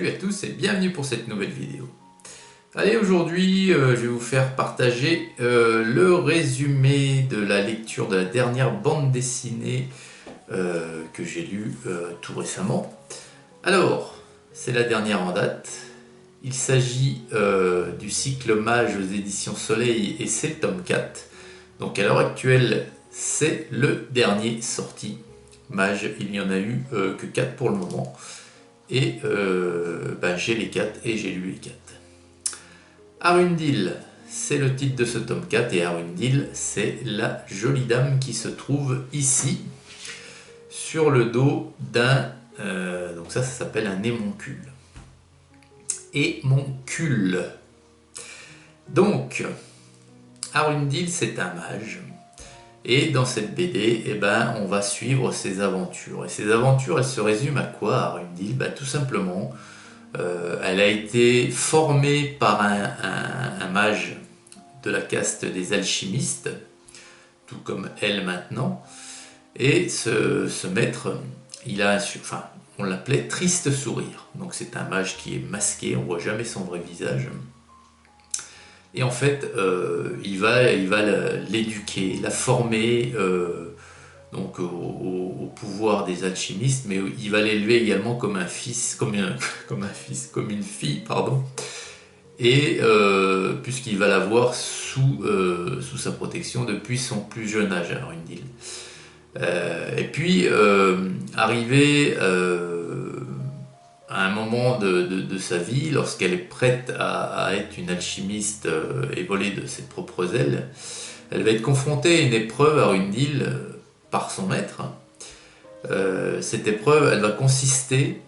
Salut à tous et bienvenue pour cette nouvelle vidéo. Allez, aujourd'hui je vais vous faire partager le résumé de la lecture de la dernière bande dessinée que j'ai lue tout récemment. Alors, c'est la dernière en date. Il s'agit du cycle Mage aux éditions Soleil et c'est le tome 4. Donc à l'heure actuelle, c'est le dernier sorti. Mage, il n'y en a eu que 4 pour le moment. Et j'ai les 4 et j'ai lu les 4. Arundel, c'est le titre de ce tome 4 et Arundel, c'est la jolie dame qui se trouve ici sur le dos d'un... donc ça s'appelle un émoncule. Émoncule. Donc, Arundel, c'est un mage. Et dans cette BD, on va suivre ses aventures. Et ses aventures, elles se résument à quoi, Arundel? Tout simplement, elle a été formée par un mage de la caste des alchimistes, tout comme elle maintenant. Et ce maître, on l'appelait Triste Sourire. Donc c'est un mage qui est masqué, on ne voit jamais son vrai visage. Et en fait, il va l'éduquer, la former donc au pouvoir des alchimistes, mais il va l'élever également comme un fils, comme une fille, pardon. Et puisqu'il va l'avoir sous sa protection depuis son plus jeune âge, Arundel. Et puis, arrivé à un moment de sa vie, lorsqu'elle est prête à être une alchimiste et voler de ses propres ailes, elle va être confrontée à une épreuve, Arundel, par son maître. Cette épreuve, elle va consister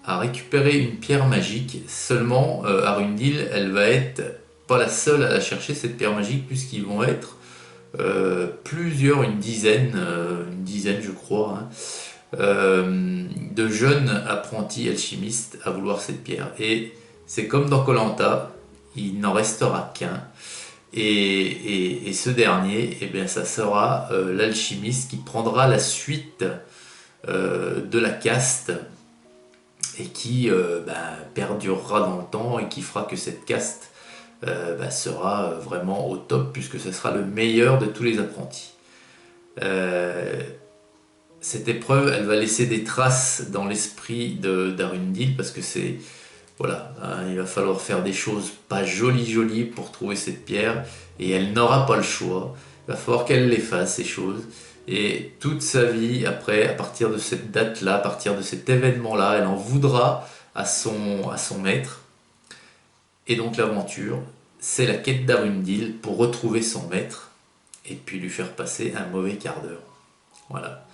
à récupérer une pierre magique. Seulement, Arundel, elle va être pas la seule à la chercher, cette pierre magique, puisqu'ils vont être plusieurs, une dizaine je crois, de jeunes apprentis alchimistes à vouloir cette pierre. Et c'est comme dans koh, il n'en restera qu'un. Et ce dernier, ça sera l'alchimiste qui prendra la suite de la caste et qui perdurera dans le temps et qui fera que cette caste sera vraiment au top, puisque ce sera le meilleur de tous les apprentis. Cette épreuve, elle va laisser des traces dans l'esprit d'Arundel, parce que voilà, il va falloir faire des choses pas jolies pour trouver cette pierre, et elle n'aura pas le choix. Il va falloir qu'elle les fasse, ces choses. Et toute sa vie, après, à partir de cette date-là, à partir de cet événement-là, elle en voudra à son maître. Et donc l'aventure, c'est la quête d'Arundel pour retrouver son maître et puis lui faire passer un mauvais quart d'heure. Voilà,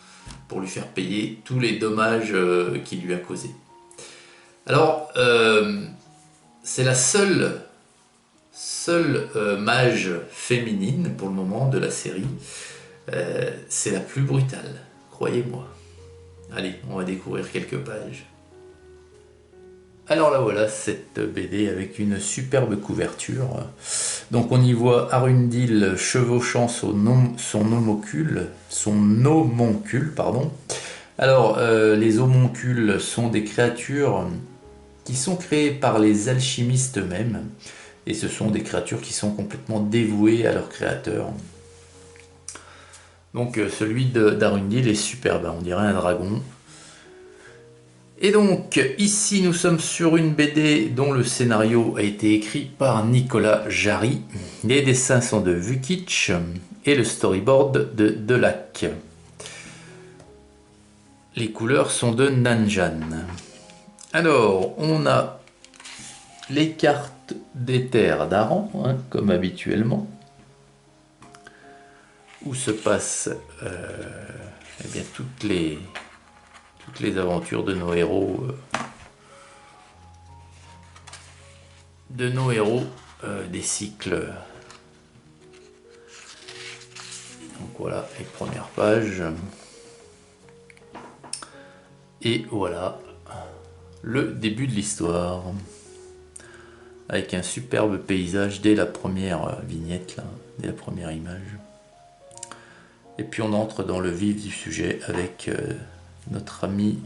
pour lui faire payer tous les dommages qu'il lui a causés. Alors, c'est la seule mage féminine pour le moment de la série. C'est la plus brutale, croyez-moi. Allez, on va découvrir quelques pages. Alors là voilà, cette BD avec une superbe couverture. Donc on y voit Arundel chevauchant son homoncule, pardon. Alors les homoncules sont des créatures qui sont créées par les alchimistes eux-mêmes, et ce sont des créatures qui sont complètement dévouées à leur créateur. Donc celui d'Arundel est superbe, on dirait un dragon. Et donc ici nous sommes sur une BD dont le scénario a été écrit par Nicolas Jarry. Les dessins sont de Vukic et le storyboard de Delac. Les couleurs sont de Nanjan. Alors on a les cartes des terres d'Aran, comme habituellement, où se passent toutes les aventures de nos héros, des cycles. Donc voilà les premières pages. Et voilà le début de l'histoire, avec un superbe paysage dès la première vignette, là, dès la première image. Et puis on entre dans le vif du sujet avec notre ami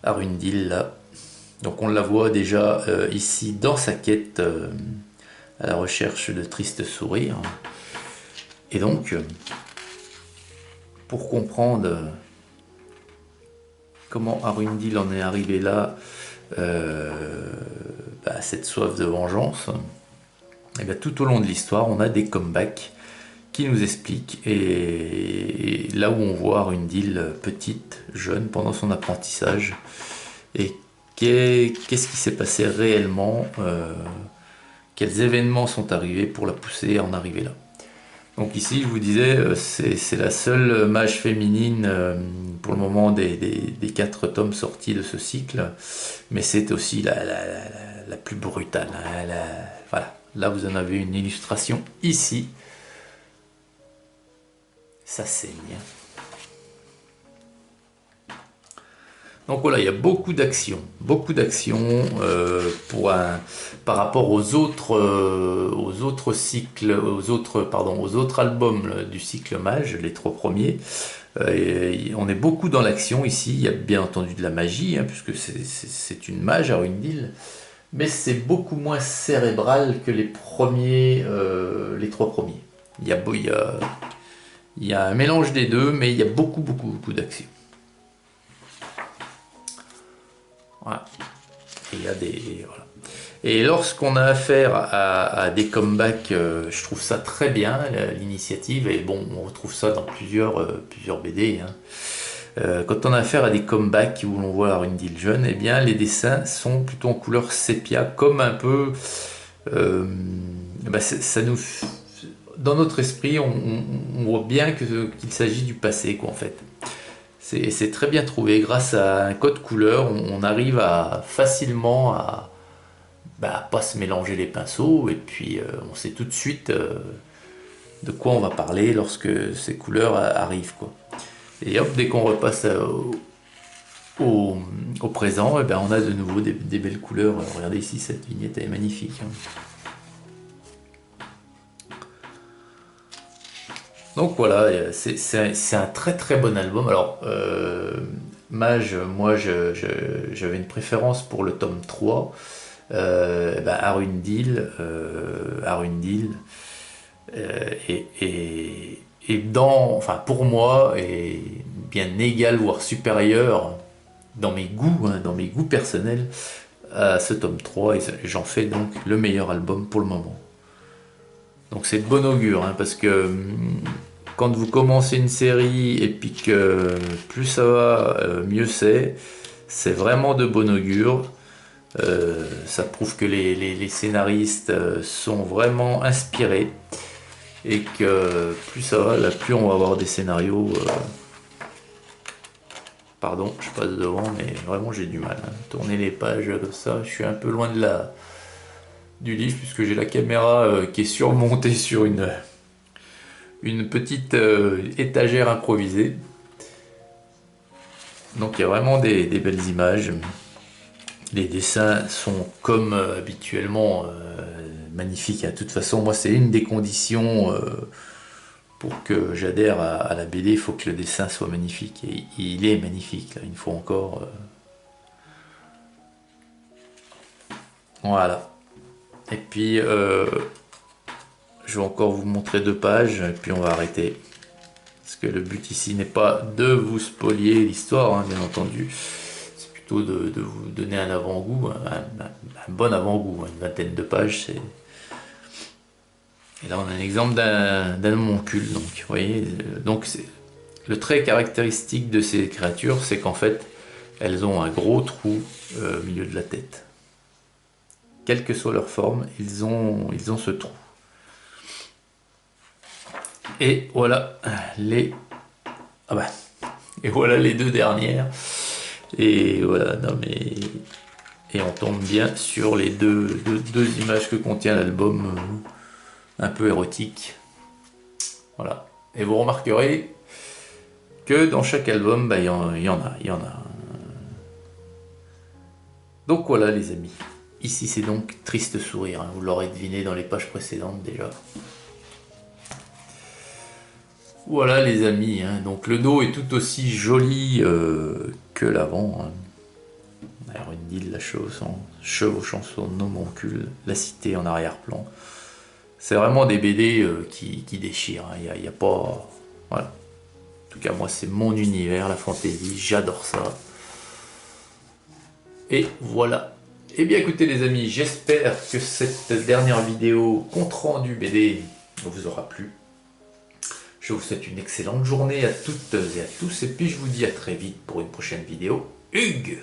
Arundel là, Donc on la voit déjà ici dans sa quête à la recherche de tristes sourires. Et donc, pour comprendre comment Arundel en est arrivé là, cette soif de vengeance, et bien tout au long de l'histoire, on a des comebacks qui nous expliquent. Et là où on voit Arundel petite, jeune, pendant son apprentissage, et qu'est-ce qui s'est passé réellement, quels événements sont arrivés pour la pousser à en arriver là. Donc ici, je vous disais, c'est la seule mage féminine pour le moment des 4 tomes sortis de ce cycle, mais c'est aussi la plus brutale. Voilà, là vous en avez une illustration ici. Ça saigne. Donc voilà, il y a beaucoup d'actions par rapport aux autres cycles, aux autres albums du cycle Mage, les 3 premiers. On est beaucoup dans l'action ici. Il y a bien entendu de la magie, hein, puisque c'est une mage Arundel, mais c'est beaucoup moins cérébral que les 3 premiers. Il y a un mélange des deux, mais il y a beaucoup d'action. Voilà. Et il y a voilà. Et lorsqu'on a affaire à des comebacks, je trouve ça très bien, l'initiative, et bon, on retrouve ça dans plusieurs BD. Hein. Quand on a affaire à des comebacks où l'on voit Arundel jeune, eh bien les dessins sont plutôt en couleur sépia, comme un peu... ça nous... Dans notre esprit, on voit bien qu'il s'agit du passé, quoi, en fait. C'est très bien trouvé. Grâce à un code couleur, on arrive à facilement à pas se mélanger les pinceaux, et puis on sait tout de suite de quoi on va parler lorsque ces couleurs arrivent, quoi. Et hop, dès qu'on repasse au présent, eh ben, on a de nouveau des belles couleurs. Regardez ici, cette vignette elle est magnifique. Hein. Donc voilà, c'est un très bon album. Alors, Mage, moi j'avais une préférence pour le tome 3. Arundel, enfin pour moi, est bien égal, voire supérieur dans mes goûts personnels à ce tome 3, et j'en fais donc le meilleur album pour le moment. Donc c'est de bon augure, hein, parce que quand vous commencez une série et puis que plus ça va, mieux c'est vraiment de bon augure. Ça prouve que les scénaristes sont vraiment inspirés, et que plus ça va, là, plus on va avoir des scénarios. Pardon, je passe devant, mais vraiment j'ai du mal. Hein. Tourner les pages comme ça, je suis un peu loin du livre, puisque j'ai la caméra qui est surmontée sur une petite étagère improvisée. Donc il y a vraiment des belles images. Les dessins sont comme habituellement magnifiques. De toute façon, moi c'est une des conditions pour que j'adhère à la BD, il faut que le dessin soit magnifique. Et il est magnifique, là, une fois encore. Voilà. Et puis, je vais encore vous montrer 2 pages, et puis on va arrêter. Parce que le but ici n'est pas de vous spolier l'histoire, hein, bien entendu. C'est plutôt de vous donner un avant-goût, un bon avant-goût, une 20aine de pages. Et là, on a un exemple d'un homoncule. Donc, vous voyez, donc le trait caractéristique de ces créatures, c'est qu'en fait, elles ont un gros trou au milieu de la tête. Quelle que soit leur forme, ils ont ce trou. Et voilà les voilà les 2 dernières. Et voilà, non mais et on tombe bien sur les deux images que contient l'album, un peu érotique. Voilà. Et vous remarquerez que dans chaque album, il y en a. Donc voilà les amis. Ici c'est donc Triste Sourire, hein. Vous l'aurez deviné dans les pages précédentes déjà. Voilà les amis, hein. Donc le dos est tout aussi joli que l'avant. Hein. Arundel, chevauchant son homoncule, la cité en arrière-plan. C'est vraiment des BD qui déchirent. Il y a pas... Voilà. En tout cas, moi, c'est mon univers, la fantasy. J'adore ça. Et voilà. Eh bien, écoutez, les amis, j'espère que cette dernière vidéo compte rendu BD vous aura plu. Je vous souhaite une excellente journée à toutes et à tous. Et puis, je vous dis à très vite pour une prochaine vidéo. Hugues!